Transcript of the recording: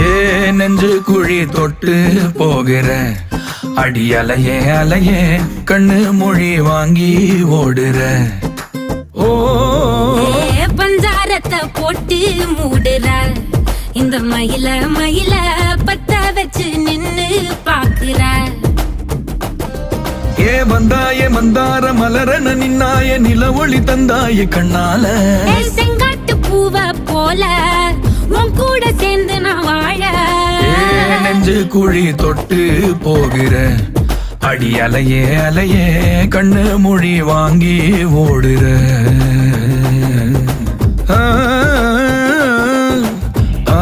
ஏ நெஞ்சு குழி தொட்டு போகிற அடி அலையே அலையே கண்ணு மொழி வாங்கி ஓடுற. ஓ பஞ்சாரத்தை போட்டு மூடுற இந்த மயில மயில பத்த வச்சு நின்னு பாக்குற. ஏ வந்தாய மந்தார மலரன நின்னாய நில ஒளி தந்தாய கண்ணால. செங்காட்டு பூவ போல உன் கூட சேர்ந்து நான் வாழ. நெஞ்சு குழி தொட்டு போகிற அடி அலையே அலையே கண்ணு மொழி வாங்கி ஓடுற. ஆ ஆ